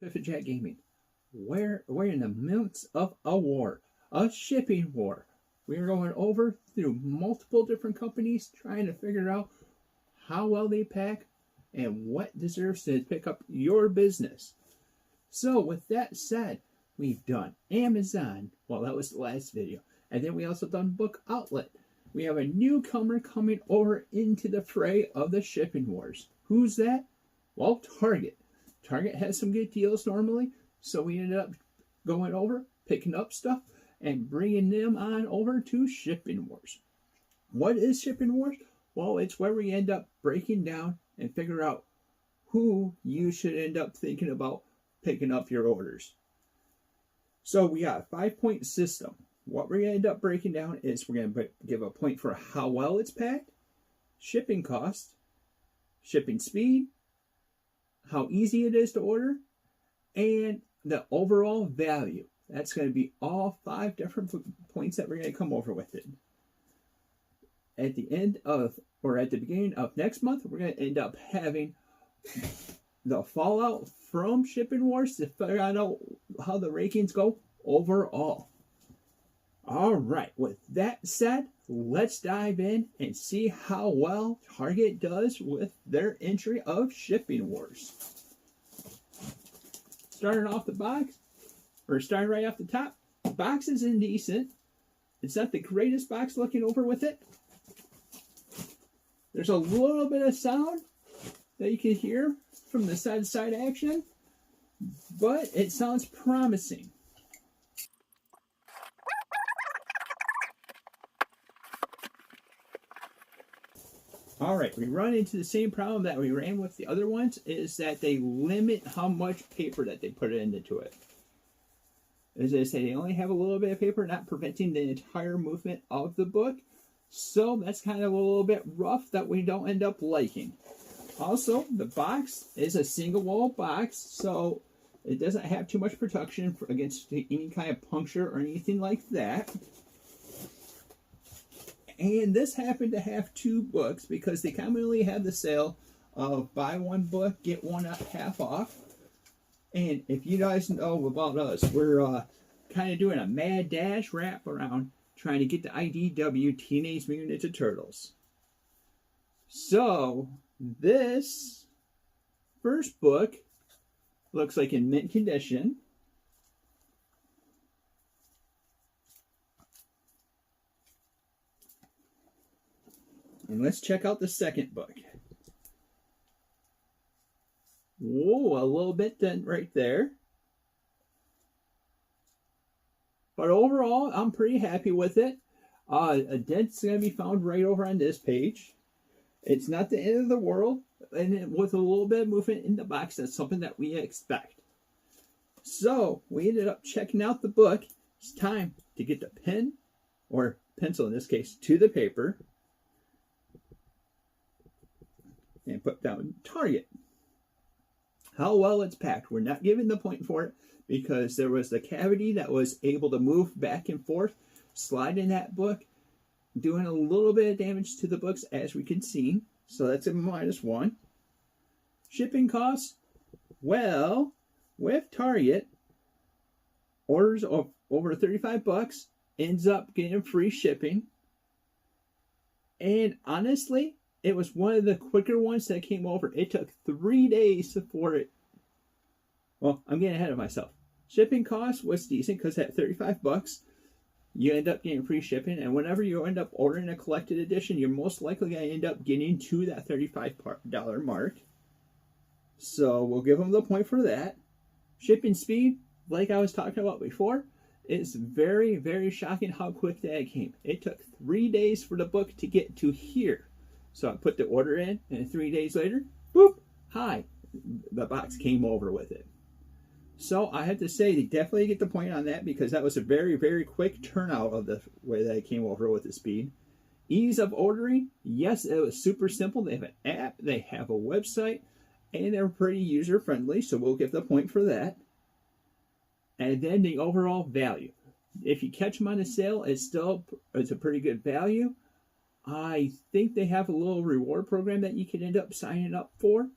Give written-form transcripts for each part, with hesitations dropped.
Pivot Jack Gaming. We're in the midst of a war, a shipping war. We're going over through multiple different companies trying to figure out how well they pack and what deserves to pick up your business. So with that said, we've done Amazon. Well, that was the last video. And then we also done Book Outlet. We have a newcomer coming over into the fray of the shipping wars. Who's that? Well, Target. Target has some good deals normally, so we ended up going over, picking up stuff, and bringing them on over to Shipping Wars. What is Shipping Wars? Well, it's where we end up breaking down and figure out who you should end up thinking about picking up your orders. So we got a 5-point system. What we're going to end up breaking down is we're going to give a point for how well it's packed, shipping cost, shipping speed, how easy it is to order, and the overall value. That's going to be all 5 different points that we're going to come over with it. At the end of, or at the beginning of next month, we're going to end up having the fallout from Shipping Wars to figure out how the rankings go overall. All right, with that said, let's dive in and see how well Target does with their entry of Shipping Wars. Starting off the box, or starting right off the top, the box is indecent. It's not the greatest box looking over with it. There's a little bit of sound that you can hear from the side-to-side action, but it sounds promising. All right, we run into the same problem that we ran with the other ones, is that they limit how much paper that they put into it. As I say, they only have a little bit of paper, not preventing the entire movement of the book. So that's kind of a little bit rough that we don't end up liking. Also, the box is a single wall box, so it doesn't have too much protection against any kind of puncture or anything like that. And this happened to have 2 books because they commonly have the sale of buy one book, get one half off. And if you guys know about us, we're kind of doing a mad dash wrap around trying to get the IDW Teenage Mutant Ninja Turtles. So this first book looks like in mint condition. And let's check out the second book. Whoa, a little bit dent right there. But overall, I'm pretty happy with it. A dent's going to be found right over on this page. It's not the end of the world. And with a little bit of movement in the box, that's something that we expect. So, we ended up checking out the book. It's time to get the pen, or pencil in this case, to the paper. And put down Target. How well it's packed. We're not giving the point for it because there was the cavity that was able to move back and forth, slide in that book, doing a little bit of damage to the books as we can see. So that's a -1. Shipping costs. Well, with Target, orders of over $35 ends up getting free shipping. And honestly, it was one of the quicker ones that came over. It took 3 days for it. Well, I'm getting ahead of myself. Shipping cost was decent because at $35, you end up getting free shipping. And whenever you end up ordering a collected edition, you're most likely going to end up getting to that $35 mark. So we'll give them the point for that. Shipping speed, like I was talking about before, it's very, very shocking how quick that came. It took 3 days for the book to get to here. So I put the order in, and 3 days later, boop, hi, the box came over with it. So I have to say, they definitely get the point on that because that was a very, very quick turnout of the way that it came over with the speed. Ease of ordering, yes, it was super simple. They have an app, they have a website, and they're pretty user-friendly, so we'll give the point for that. And then the overall value. If you catch them on a sale, it's a pretty good value. I think they have a little reward program that you can end up signing up for.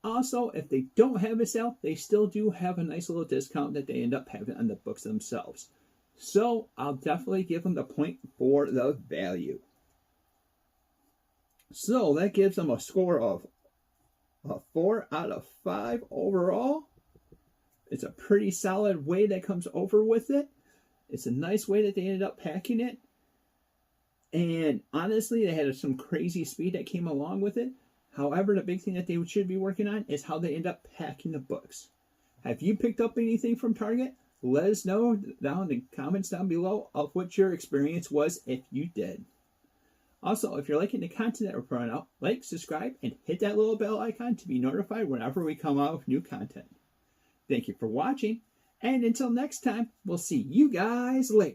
Also, if they don't have a sale, they still do have a nice little discount that they end up having on the books themselves. So I'll definitely give them the point for the value. So that gives them a score of a 4 out of 5 overall. It's a pretty solid way that comes over with it. It's a nice way that they ended up packing it. And honestly, they had some crazy speed that came along with it. However, the big thing that they should be working on is how they end up packing the books. Have you picked up anything from Target? Let us know down in the comments down below of what your experience was if you did. Also, if you're liking the content that we're putting out, like, subscribe, and hit that little bell icon to be notified whenever we come out with new content. Thank you for watching, and until next time, we'll see you guys later.